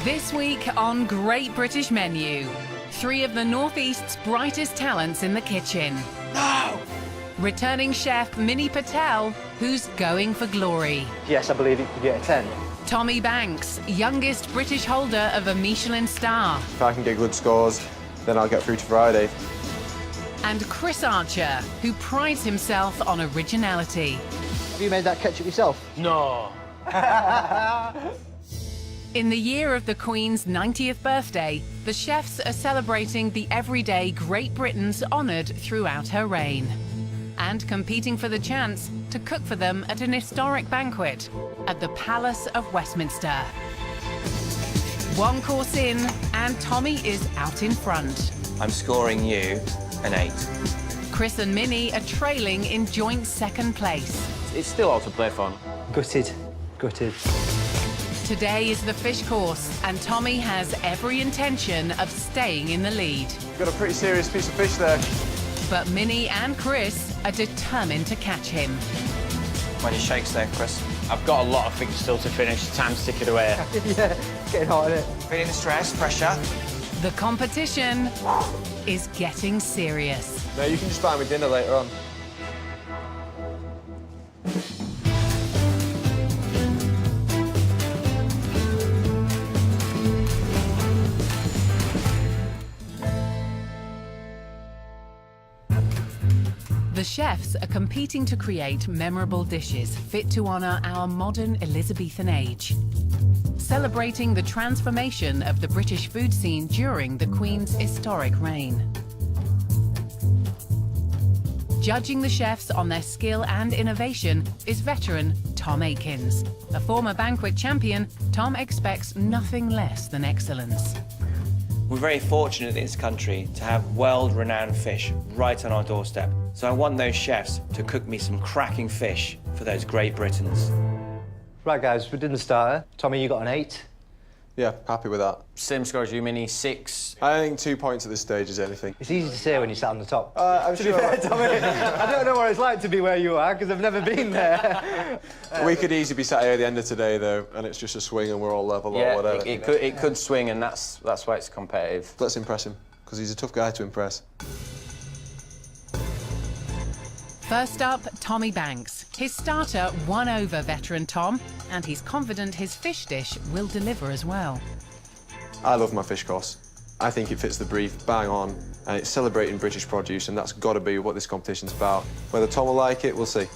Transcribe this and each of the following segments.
This week on Great British Menu, 3 of the Northeast's brightest talents in the kitchen. No! Returning chef Mini Patel, who's going for glory. Yes, I believe it could get a 10. Tommy Banks, youngest British holder of a Michelin star. If I can get good scores, then I'll get through to Friday. And Chris Archer, who prides himself on originality. Have you made that ketchup yourself? No. In the year of the Queen's 90th birthday, the chefs are celebrating the everyday Great Britain's honoured throughout her reign, and competing for the chance to cook for them at an historic banquet at the Palace of Westminster. One course in, and Tommy is out in front. I'm scoring you an 8. Chris and Minnie are trailing in joint second place. It's still all to play for. Gutted. Gutted. Today is the fish course, and Tommy has every intention of staying in the lead. Got a pretty serious piece of fish there. But Minnie and Chris are determined to catch him. When he shakes there, Chris. I've got a lot of things still to finish. Time's ticking away. Yeah, getting hot in it. Feeling the stress, pressure. The competition is getting serious. No, you can just buy me dinner later on. The chefs are competing to create memorable dishes fit to honour our modern Elizabethan age, celebrating the transformation of the British food scene during the Queen's historic reign. Judging the chefs on their skill and innovation is veteran Tom Aikins. A former banquet champion, Tom expects nothing less than excellence. We're very fortunate in this country to have world-renowned fish right on our doorstep. So I want those chefs to cook me some cracking fish for those Great Britons. Right, guys, we did the starter. Tommy, you got an 8. Yeah, happy with that. Same score as you, Minnie, 6. I don't think 2 points at this stage is anything. It's easy to say when you sat on the top. I'm To be fair, Tommy, I don't know what it's like to be where you are, because I've never been there. We could easily be sat here at the end of today, though, and it's just a swing and we're all level or whatever. It could swing, and that's why it's competitive. Let's impress him, because he's a tough guy to impress. First up, Tommy Banks. His starter won over veteran Tom, and he's confident his fish dish will deliver as well. I love my fish course. I think it fits the brief bang on, and it's celebrating British produce, and that's got to be what this competition's about. Whether Tom will like it, we'll see.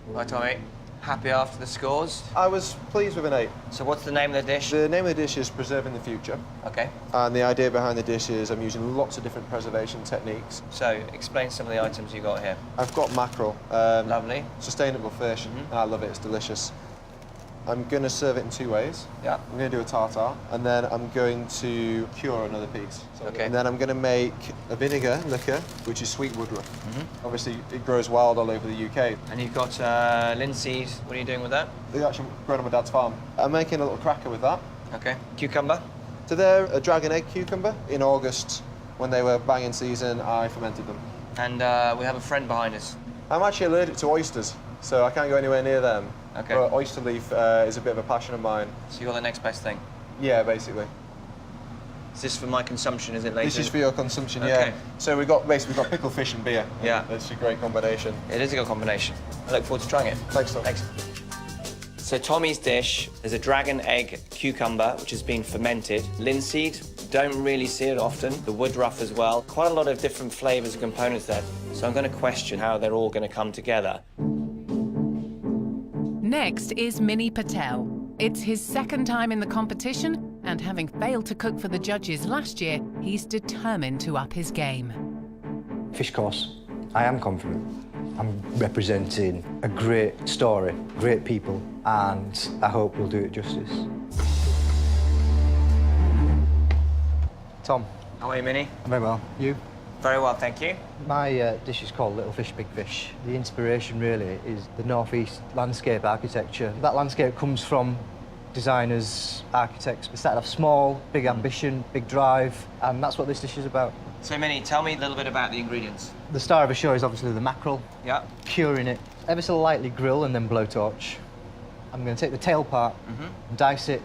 Right, Tommy. Happy after the scores? I was pleased with an 8. So what's the name of the dish? The name of the dish is Preserving the Future. OK. And the idea behind the dish is I'm using lots of different preservation techniques. So explain some of the items you got here. I've got mackerel. Lovely. Sustainable fish, and I love it, it's delicious. I'm going to serve it in 2 ways. Yeah. I'm going to do a tartare, and then I'm going to cure another piece. Okay. And then I'm going to make a vinegar liquor, which is sweet woodruff. Obviously, it grows wild all over the UK. And you've got linseed. What are you doing with that? They actually grown on my dad's farm. I'm making a little cracker with that. OK. Cucumber? So they're a dragon egg cucumber. In August, when they were banging season, I fermented them. And we have a friend behind us. I'm actually allergic to oysters, so I can't go anywhere near them. OK. But oyster leaf is a bit of a passion of mine. So you got the next best thing? Yeah, basically. Is this for my consumption, is it later? This is for your consumption, Okay. yeah. So we've got pickled fish and beer. Yeah. That's a great combination. It is a good combination. I look forward to trying it. Thanks, Tom. Thanks. So Tommy's dish is a dragon egg cucumber, which has been fermented. Linseed, don't really see it often. The woodruff as well. Quite a lot of different flavours and components there. So I'm going to question how they're all going to come together. Next is Mini Patel. It's his second time in the competition, and having failed to cook for the judges last year, he's determined to up his game. Fish course. I am confident. I'm representing a great story, great people, and I hope we'll do it justice. Tom. How are you, Minnie? I'm very well. You? Very well, thank you. My dish is called Little Fish, Big Fish. The inspiration really is the Northeast landscape architecture. That landscape comes from designers, architects. We started off small, big ambition, big drive, and that's what this dish is about. So, Minnie, tell me a little bit about the ingredients. The star of the show is obviously the mackerel. Yeah. Curing it, ever so lightly grill and then blowtorch. I'm going to take the tail part and dice it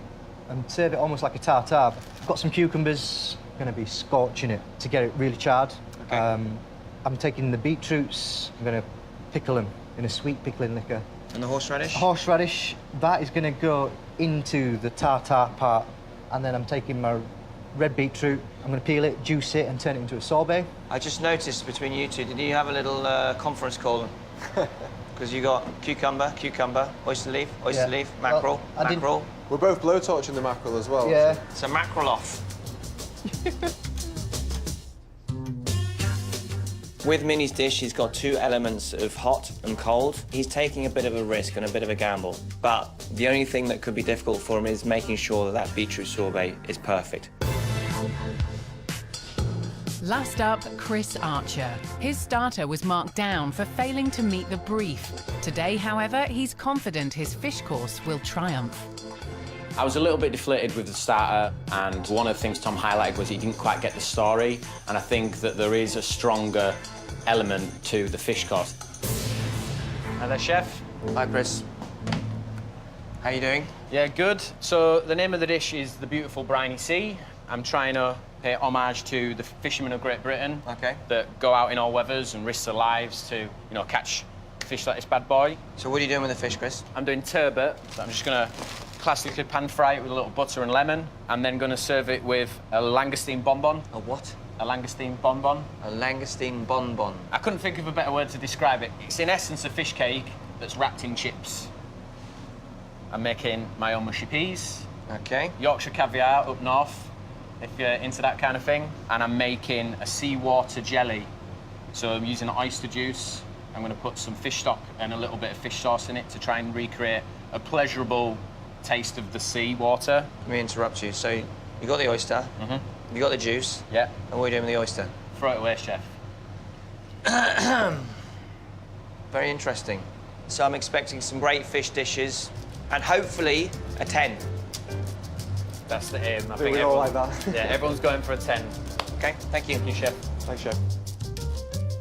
and serve it almost like a tartare. I've got some cucumbers, I'm going to be scorching it to get it really charred. Okay. I'm taking the beetroots, I'm going to pickle them in a sweet pickling liquor. And the horseradish? Horseradish, that is going to go into the tartare part. And then I'm taking my red beetroot, I'm going to peel it, juice it, and turn it into a sorbet. I just noticed between you two, did you have a little conference call? Because you got cucumber, oyster leaf, mackerel, Well, mackerel. We're both blowtorching the mackerel as well. Yeah. So mackerel off. With Minnie's dish, he's got two elements of hot and cold. He's taking a bit of a risk and a bit of a gamble. But the only thing that could be difficult for him is making sure that that beetroot sorbet is perfect. Last up, Chris Archer. His starter was marked down for failing to meet the brief. Today, however, he's confident his fish course will triumph. I was a little bit deflated with the starter, and one of the things Tom highlighted was he didn't quite get the story, and I think that there is a stronger element to the fish course. Hi there, Chef. Hi, Chris. How you doing? Yeah, good. So the name of the dish is the beautiful briny sea. I'm trying to pay homage to the fishermen of Great Britain that go out in all weathers and risk their lives to, catch fish like this bad boy. So what are you doing with the fish, Chris? I'm doing turbot, so I'm just gonna classically pan fry it with a little butter and lemon. I'm then gonna serve it with a langoustine bonbon. A what? A langoustine bonbon. A langoustine bonbon. I couldn't think of a better word to describe it. It's in essence a fish cake that's wrapped in chips. I'm making my own mushy peas. Okay. Yorkshire caviar up north, if you're into that kind of thing. And I'm making a seawater jelly. So I'm using oyster juice. I'm going to put some fish stock and a little bit of fish sauce in it to try and recreate a pleasurable taste of the sea water. Let me interrupt you. So you got the oyster, you got the juice. Yeah. And what are you doing with the oyster? Throw it away, Chef. Very interesting. So I'm expecting some great fish dishes and hopefully a 10. That's the aim. I think we all like that. Yeah, everyone's going for a 10. Okay, thank you. Thank you, Chef. Thanks, Chef.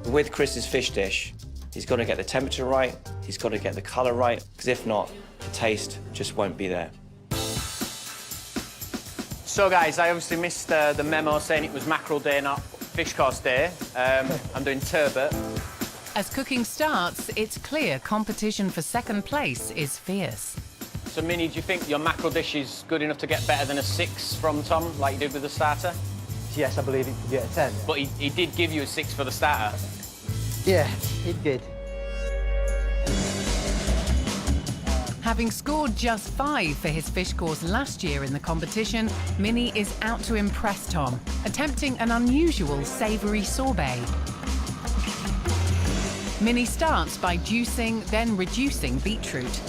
With Chris's fish dish, he's got to get the temperature right, he's got to get the colour right, because if not, the taste just won't be there. So, guys, I obviously missed the memo saying it was mackerel day, not fish course day. I'm doing turbot. As cooking starts, it's clear competition for second place is fierce. So, Minnie, do you think your mackerel dish is good enough to get better than a 6 from Tom, like you did with the starter? Yes, I believe it could get a 10. But he did give you a 6 for the starter. Yeah, it did. Having scored just 5 for his fish course last year in the competition, Minnie is out to impress Tom, attempting an unusual savoury sorbet. Minnie starts by juicing, then reducing beetroot.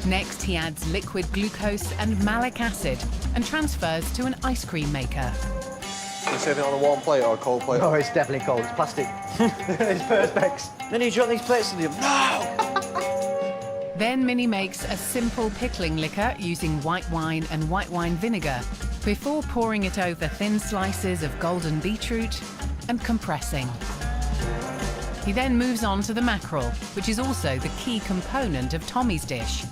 Next, he adds liquid glucose and malic acid and transfers to an ice cream maker. You serving it on a warm plate or a cold plate? Oh, it's definitely cold. It's plastic. It's perspex. Minnie, do you want these plates in the oven? No! Then Minnie makes a simple pickling liquor using white wine and white wine vinegar before pouring it over thin slices of golden beetroot and compressing. He then moves on to the mackerel, which is also the key component of Tommy's dish.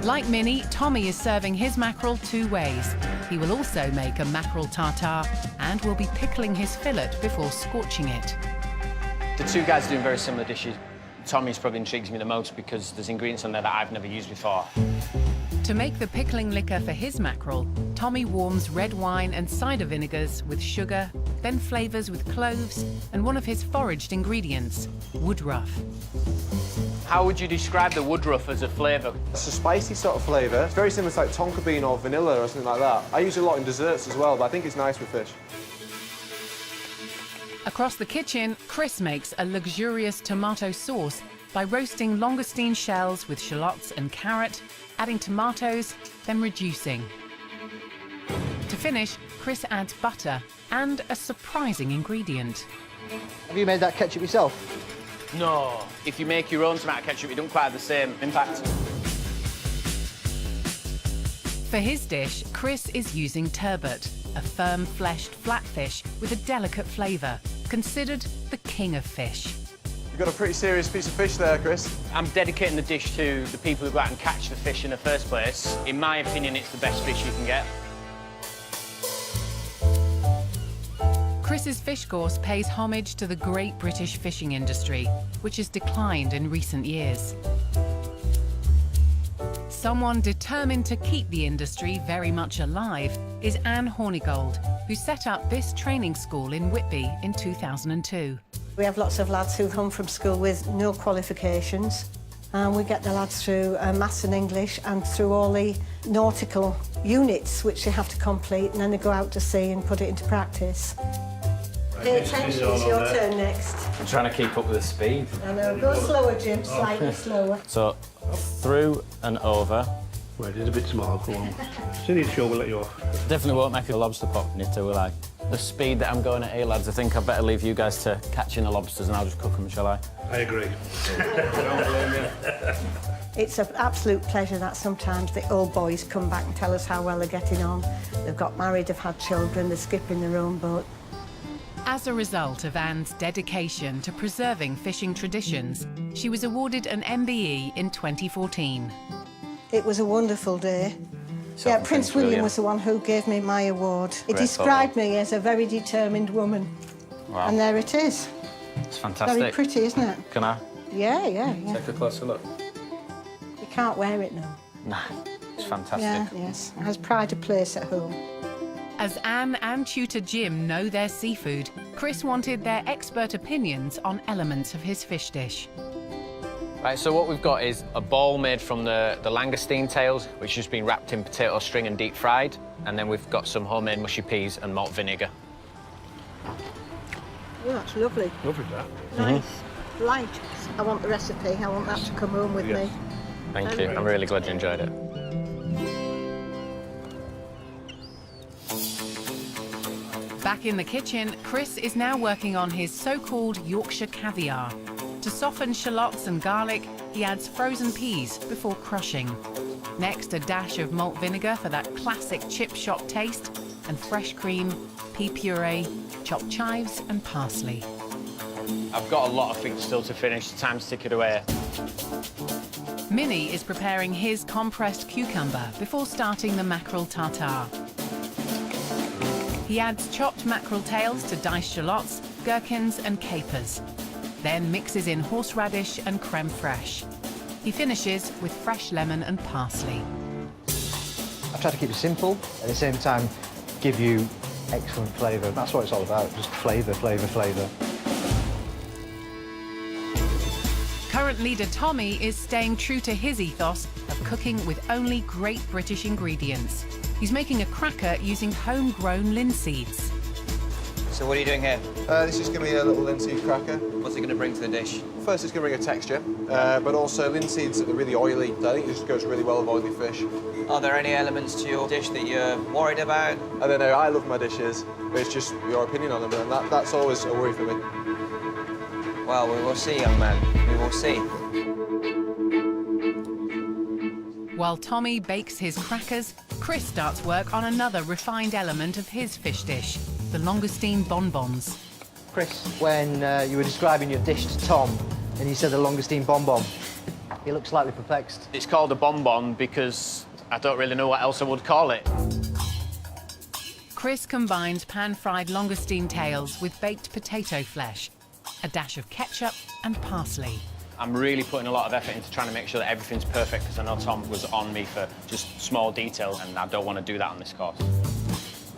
Like Minnie, Tommy is serving his mackerel 2 ways. He will also make a mackerel tartare and will be pickling his fillet before scorching it. The two guys are doing very similar dishes. Tommy's probably intrigues me the most because there's ingredients on there that I've never used before. To make the pickling liquor for his mackerel, Tommy warms red wine and cider vinegars with sugar, then flavours with cloves and one of his foraged ingredients, woodruff. How would you describe the woodruff as a flavour? It's a spicy sort of flavour. It's very similar to like tonka bean or vanilla or something like that. I use it a lot in desserts as well, but I think it's nice with fish. Across the kitchen, Chris makes a luxurious tomato sauce by roasting langoustine shells with shallots and carrot, adding tomatoes, then reducing. To finish, Chris adds butter and a surprising ingredient. Have you made that ketchup yourself? No. If you make your own tomato ketchup, you don't quite have the same impact. For his dish, Chris is using turbot, a firm-fleshed flatfish with a delicate flavour, considered the king of fish. You've got a pretty serious piece of fish there, Chris. I'm dedicating the dish to the people who go out and catch the fish in the first place. In my opinion, it's the best fish you can get. Chris's fish course pays homage to the great British fishing industry, which has declined in recent years. Someone determined to keep the industry very much alive is Anne Hornigold, who set up this training school in Whitby in 2002. We have lots of lads who come from school with no qualifications, and we get the lads through maths and English and through all the nautical units which they have to complete, and then they go out to sea and put it into practice. Pay attention, it's your turn next. I'm trying to keep up with the speed. I know, go slower, Jim, slightly slower. So, through and over. Well, it is a bit small, come on. Soon as sure we'll let you off. Definitely won't make a lobster pop in it, will I? The speed that I'm going at here, lads, I think I'd better leave you guys to catching the lobsters and I'll just cook them, shall I? I agree. It's an absolute pleasure that sometimes the old boys come back and tell us how well they're getting on. They've got married, they've had children, they're skipping their own boat. As a result of Anne's dedication to preserving fishing traditions, she was awarded an MBE in 2014. It was a wonderful day. Yeah, Prince William was the one who gave me my award. He described me as a very determined woman. Wow. And there it is. It's fantastic. Very pretty, isn't it? Can I? Yeah. Take a closer look. You can't wear it now. Nah, it's fantastic. Yeah, yes. It has pride of place at home. As Anne and tutor Jim know their seafood, Chris wanted their expert opinions on elements of his fish dish. Right, so what we've got is a ball made from the langoustine tails, which has been wrapped in potato string and deep fried. And then we've got some homemade mushy peas and malt vinegar. Oh, that's lovely. Lovely, that. Nice. Light. I want the recipe. I want that to come home with me. Thank you. I'm really glad you enjoyed it. Back in the kitchen, Chris is now working on his so-called Yorkshire caviar. To soften shallots and garlic, he adds frozen peas before crushing. Next, a dash of malt vinegar for that classic chip shop taste, and fresh cream, pea puree, chopped chives and parsley. I've got a lot of things still to finish. Time's ticking away. Minnie is preparing his compressed cucumber before starting the mackerel tartare. He adds chopped mackerel tails to diced shallots, gherkins and capers. Then mixes in horseradish and creme fraiche. He finishes with fresh lemon and parsley. I've tried to keep it simple, at the same time give you excellent flavour. That's what it's all about, just flavour, flavour, flavour. Current leader Tommy is staying true to his ethos of cooking with only great British ingredients. He's making a cracker using homegrown linseeds. So what are you doing here? This is going to be a little linseed cracker. What's it going to bring to the dish? First, it's going to bring a texture, but also linseeds are really oily. I think it just goes really well with oily fish. Are there any elements to your dish that you're worried about? I don't know, I love my dishes, but it's just your opinion on them, and that's always a worry for me. Well, we will see, young man. We will see. While Tommy bakes his crackers, Chris starts work on another refined element of his fish dish, the langoustine bonbons. Chris, when you were describing your dish to Tom and you said the langoustine bonbon, he looked slightly perplexed. It's called a bonbon because I don't really know what else I would call it. Chris combines pan-fried langoustine tails with baked potato flesh, a dash of ketchup and parsley. I'm really putting a lot of effort into trying to make sure that everything's perfect because I know Tom was on me for just small details and I don't want to do that on this course.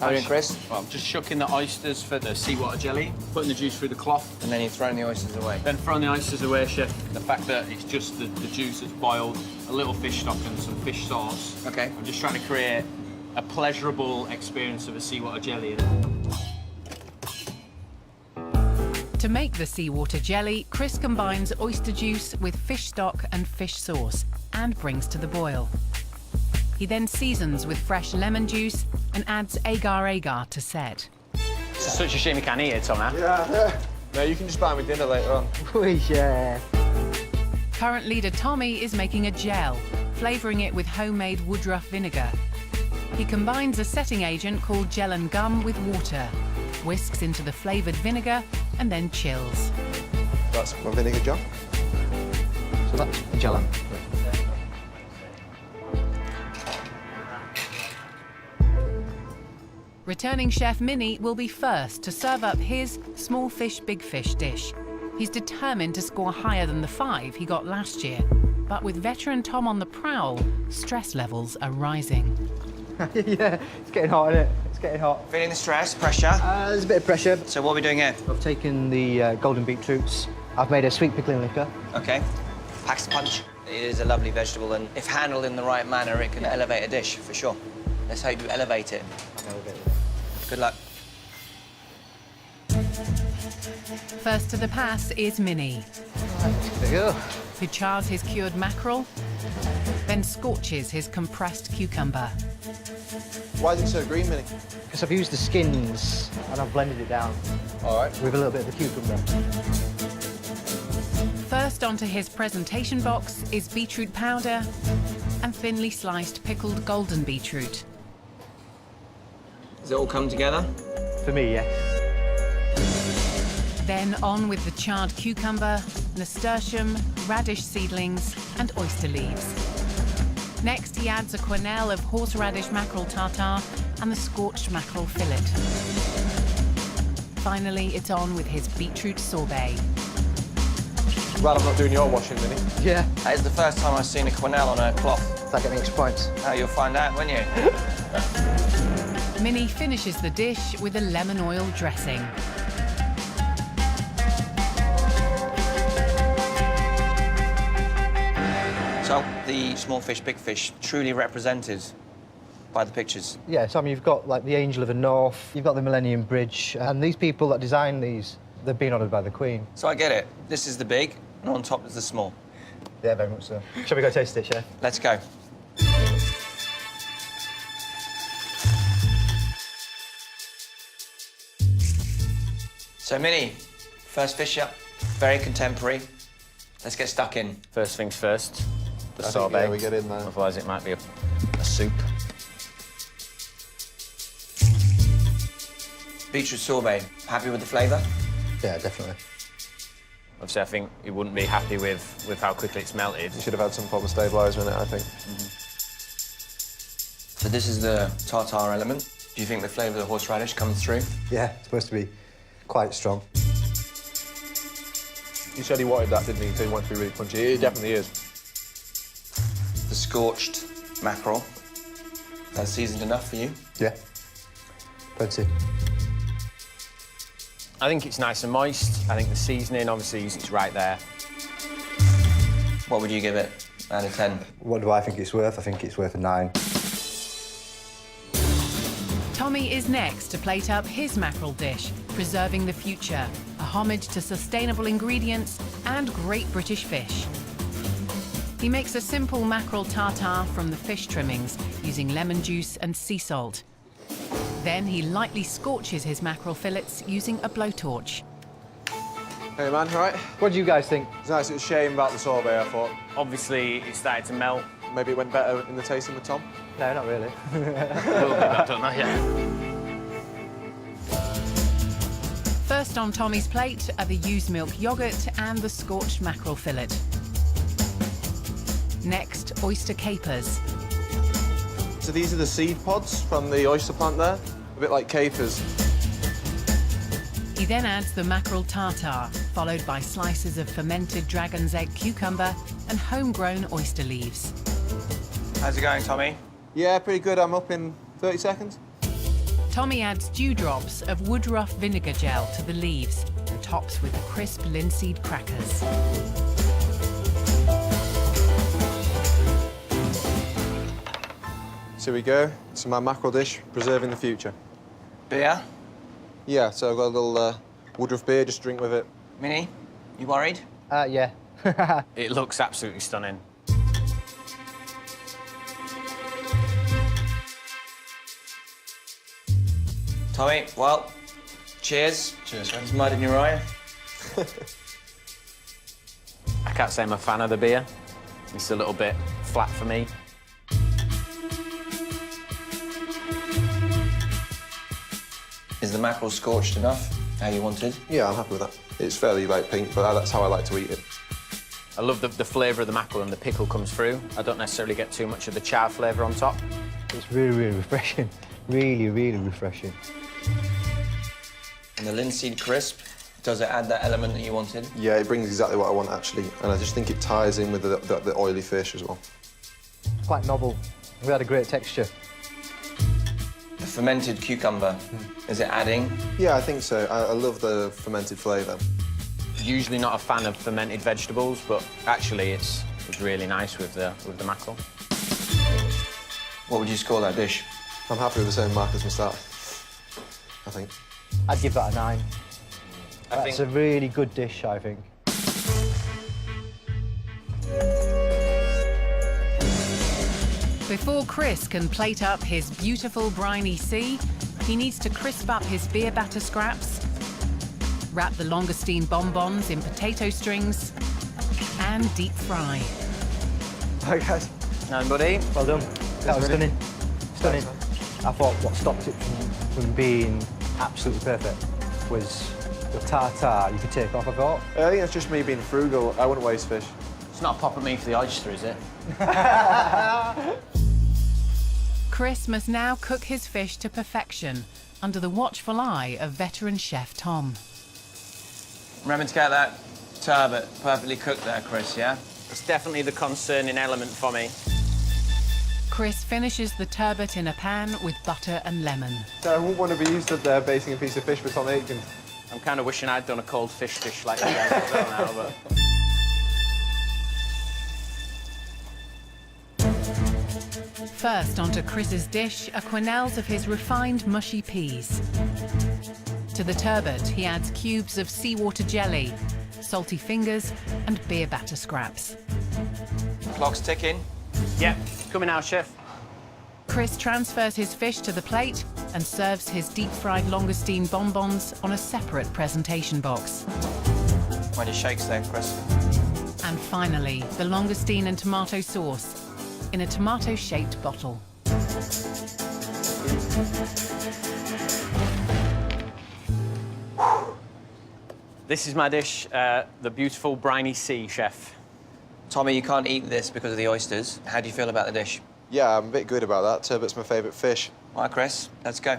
How are you doing, Chris? Well, I'm just shucking the oysters for the seawater jelly, putting the juice through the cloth. And then you're throwing the oysters away. Then throwing the oysters away, chef. The fact that it's just the juice that's boiled, a little fish stock and some fish sauce. Okay. I'm just trying to create a pleasurable experience of a seawater jelly. To make the seawater jelly, Chris combines oyster juice with fish stock and fish sauce and brings to the boil. He then seasons with fresh lemon juice and adds agar-agar to set. It's such a shame you can't eat it, Tom, now. Yeah. No, you can just buy me dinner later on. Yeah. Current leader Tommy is making a gel, flavouring it with homemade woodruff vinegar. He combines a setting agent called gel and gum with water, whisks into the flavoured vinegar and then chills. That's my vinegar jar. So that's the jello. Returning chef Minnie will be first to serve up his small fish, big fish dish. He's determined to score higher than the 5 he got last year. But with veteran Tom on the prowl, stress levels are rising. Yeah, it's getting hot, isn't it? It's getting hot. Feeling the stress, pressure? There's a bit of pressure. So what are we doing here? I've taken the golden beetroots. I've made a sweet pickling liquor. Okay. Packs a punch. It is a lovely vegetable, and if handled in the right manner, it can elevate a dish, for sure. Let's hope you elevate it. I'll elevate it. Good luck. First to the pass is Minnie, There you go. who chars his cured mackerel, then scorches his compressed cucumber. Why is it so green, Minnie? Because I've used the skins and I've blended it down All right. with a little bit of the cucumber. First onto his presentation box is beetroot powder and thinly sliced pickled golden beetroot. Does it all come together? For me, yes. Then on with the charred cucumber, nasturtium, radish seedlings, and oyster leaves. Next, he adds a quenelle of horseradish mackerel tartare and the scorched mackerel fillet. Finally, it's on with his beetroot sorbet. Glad I'm not doing your washing, Minnie. Yeah. That is the first time I've seen a quenelle on a cloth. Does that get me extra points? Oh, you'll find out, won't you? Minnie finishes the dish with a lemon oil dressing. So, the small fish, big fish, truly represented by the pictures. Yeah, so I mean, you've got like the Angel of the North, you've got the Millennium Bridge, and these people that design these, they've been honoured by the Queen. So I get it. This is the big, and on top is the small. Yeah, very much so. Shall we go taste it, Chef? Let's go. So, Minnie, first fish up, very contemporary. Let's get stuck in. First things first, the I think, sorbet. yeah, we get in there. Otherwise, it might be a soup. Beetroot sorbet. Happy with the flavour? Yeah, definitely. Obviously, I think you wouldn't be happy with how quickly it's melted. You should have had some form of stabiliser in it, I think. So this is the tartare element. Do you think the flavour of the horseradish comes through? Yeah, it's supposed to be quite strong. You said he wanted that, didn't he? So he wanted to be really punchy. It definitely is. The scorched mackerel. That's seasoned enough for you? Yeah. Plenty. I think it's nice and moist. I think the seasoning, obviously, is right there. What would you give it out of 10? What do I think it's worth? I think it's worth a 9. Tommy is next to plate up his mackerel dish, preserving the future, a homage to sustainable ingredients and great British fish. He makes a simple mackerel tartare from the fish trimmings, using lemon juice and sea salt. Then he lightly scorches his mackerel fillets using a blowtorch. Hey, man, right? What do you guys think? It's nice. It was a shame about the sorbet, I thought. Obviously, it started to melt Maybe it went better in the tasting with Tom. No, not really. a little bit. I don't know yet. First on Tommy's plate are the used milk yoghurt and the scorched mackerel fillet. Next, oyster capers. So these are the seed pods from the oyster plant there, a bit like capers. He then adds the mackerel tartare, followed by slices of fermented dragon's egg cucumber and homegrown oyster leaves. How's it going, Tommy? Yeah, pretty good. I'm up in 30 seconds. Tommy adds dewdrops of woodruff vinegar gel to the leaves and tops with crisp linseed crackers. So here we go. So my mackerel dish, preserving the future. Beer? Yeah, so I've got a little Woodruff beer, just drink with it. Minnie, you worried? Yeah. It looks absolutely stunning. Tommy, well, cheers. Cheers, friends. Mud in your eye. I can't say I'm a fan of the beer. It's a little bit flat for me. Is the mackerel scorched enough? How you wanted? Yeah, I'm happy with that. It's fairly like pink, but that's how I like to eat it. I love the flavour of the mackerel and the pickle comes through. I don't necessarily get too much of the char flavour on top. It's really, really refreshing. Really, really refreshing. And the linseed crisp, does it add that element that you wanted? Yeah, it brings exactly what I want, actually. And I just think it ties in with the oily fish as well. It's quite novel. We had a great texture. The fermented cucumber, is it adding? Yeah, I think so. I love the fermented flavour. Usually not a fan of fermented vegetables, but actually it's really nice with the mackerel. What would you score that dish? I'm happy with the same mark as my start, I think. I'd give that a 9. That's a really good dish, I think. Before Chris can plate up his beautiful briny sea, he needs to crisp up his beer batter scraps, wrap the langoustine bonbons in potato strings, and deep fry. Hi, guys. No, buddy. Well done. That was stunning. Stunning. I thought what stopped it from being absolutely perfect was the tartare you could take off, I thought. I think it's just me being frugal. I wouldn't waste fish. It's not a pop at me for the oyster, is it? Chris must now cook his fish to perfection under the watchful eye of veteran chef Tom. Remember to get that turbot perfectly cooked there, Chris, yeah? It's definitely the concerning element for me. Chris finishes the turbot in a pan with butter and lemon. So I wouldn't want to be used to basting a piece of fish with Tom Aitken. I'm kind of wishing I'd done a cold fish dish like you guys have done now, but... First onto Chris's dish are quenelles of his refined mushy peas. To the turbot, he adds cubes of seawater jelly, salty fingers, and beer batter scraps. Clock's ticking. Yep, coming out, chef. Chris transfers his fish to the plate and serves his deep-fried langoustine bonbons on a separate presentation box. When it shakes there, Chris. And finally, the langoustine and tomato sauce in a tomato-shaped bottle. This is my dish, the beautiful briny sea, chef. Tommy, you can't eat this because of the oysters. How do you feel about the dish? Yeah, I'm a bit good about that. Turbot's my favourite fish. All right, Chris, let's go.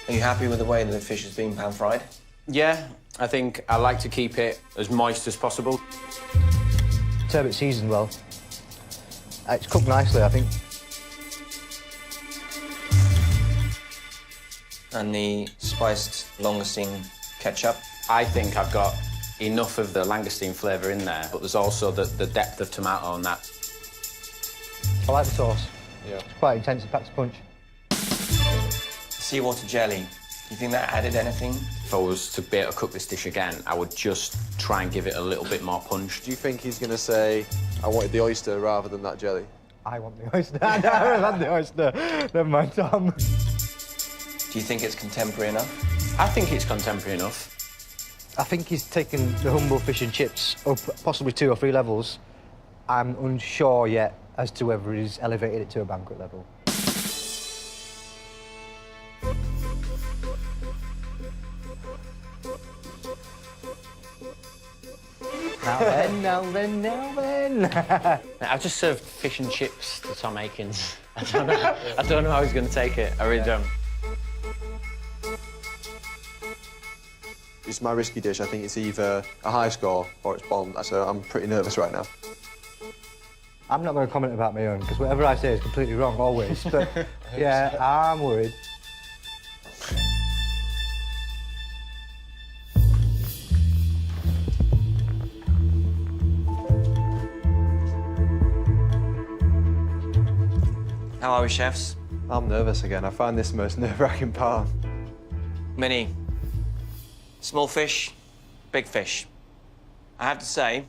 Are you happy with the way that the fish has been pan-fried? Yeah, I think I like to keep it as moist as possible. Turbot seasoned well. It's cooked nicely, I think. And the spiced langoustine ketchup. I think I've got enough of the langoustine flavour in there, but there's also the depth of tomato on that. I like the sauce. Yeah. It's quite intense, it packs a punch. Seawater jelly. Do you think that added anything? If I was to be able to cook this dish again, I would just try and give it a little bit more punch. Do you think he's going to say, I wanted the oyster rather than that jelly? I want the oyster. I haven't had the oyster. Never mind, Tom. Do you think it's contemporary enough? I think it's contemporary enough. I think he's taken the humble fish and chips up possibly 2 or 3 levels. I'm unsure yet as to whether he's elevated it to a banquet level. Now then, now then, now then. I've just served fish and chips to Tom Aikens. I don't know how he's going to take it. I really don't. It's my risky dish. I think it's either a high score or it's bombed. So I'm pretty nervous right now. I'm not going to comment about my own, because whatever I say is completely wrong, always. But, yeah, I'm worried. How are we, chefs? I'm nervous again. I find this the most nerve-wracking part. Minnie, small fish, big fish. I have to say,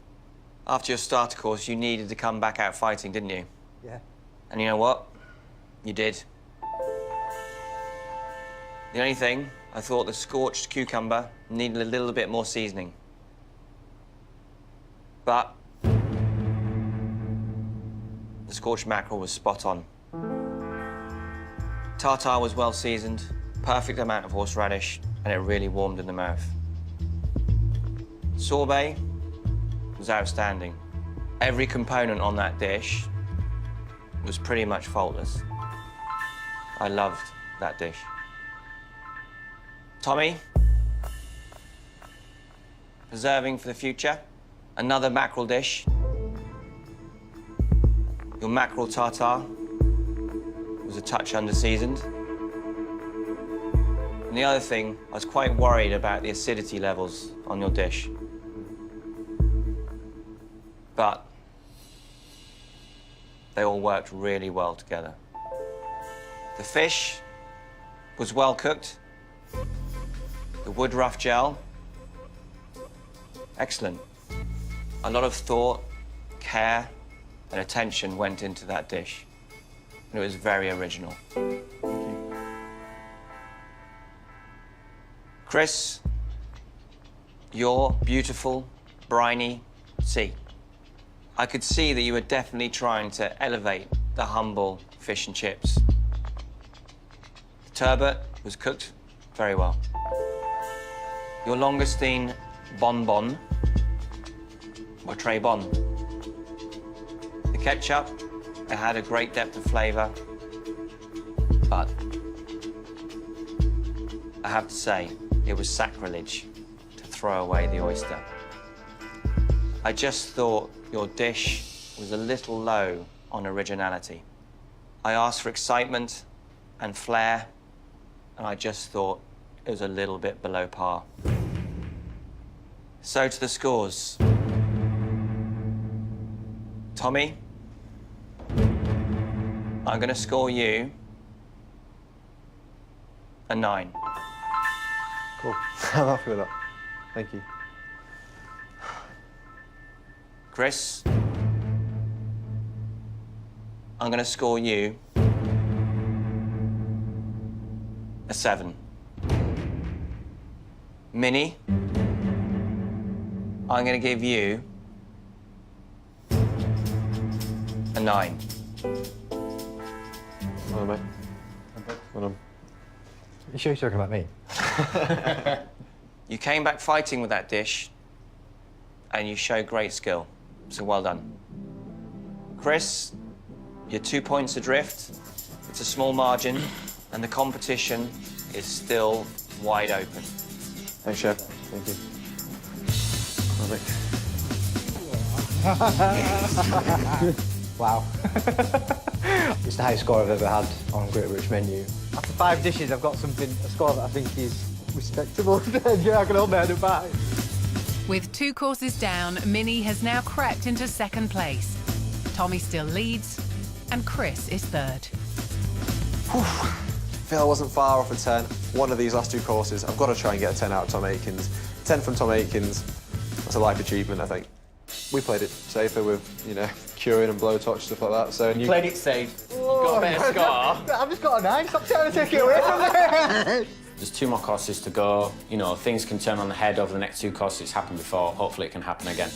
after your starter course, you needed to come back out fighting, didn't you? Yeah. And you know what? You did. The only thing, I thought the scorched cucumber needed a little bit more seasoning. the scorched mackerel was spot on. Tartare was well seasoned, perfect amount of horseradish, and it really warmed in the mouth. Sorbet was outstanding. Every component on that dish was pretty much faultless. I loved that dish. Tommy, preserving for the future, another mackerel dish. Your mackerel tartare was a touch under-seasoned. And the other thing, I was quite worried about the acidity levels on your dish. But they all worked really well together. The fish was well cooked. The wood rough gel, excellent. A lot of thought, care, and attention went into that dish. And it was very original. Chris, your beautiful, briny sea. I could see that you were definitely trying to elevate the humble fish and chips. The turbot was cooked very well. Your langoustine bonbon, or très bon. The ketchup, it had a great depth of flavour, but I have to say, it was sacrilege to throw away the oyster. I just thought your dish was a little low on originality. I asked for excitement and flair, and I just thought it was a little bit below par. So to the scores. Tommy, I'm going to score you a 9. Cool. I'm happy with that. Thank you. Chris, I'm going to score you a 7. Minnie, I'm going to give you a 9. Well done, mate. Well done. You sure you're talking about me? You came back fighting with that dish, and you showed great skill. So well done. Chris, you're 2 points adrift. It's a small margin, and the competition is still wide open. Thanks, Chef. Thank you. Wow. It's the highest score I've ever had on Great British Menu. After 5 dishes, I've got something, a score that I think is respectable. Yeah, I can hold my head up high. With 2 courses down, Minnie has now crept into second place. Tommy still leads, and Chris is third. I feel I wasn't far off a 10. One of these last 2 courses, I've got to try and get a 10 out of Tom Aikens. 10 from Tom Aikens, that's a life achievement, I think. We played it safer with, you know, curing and blowtorch, stuff like that. So Played it safe. Got a better score. I've just got a 9. Stop trying to take it away from me. There's 2 more courses to go. You know, things can turn on the head over the next 2 courses. It's happened before. Hopefully it can happen again.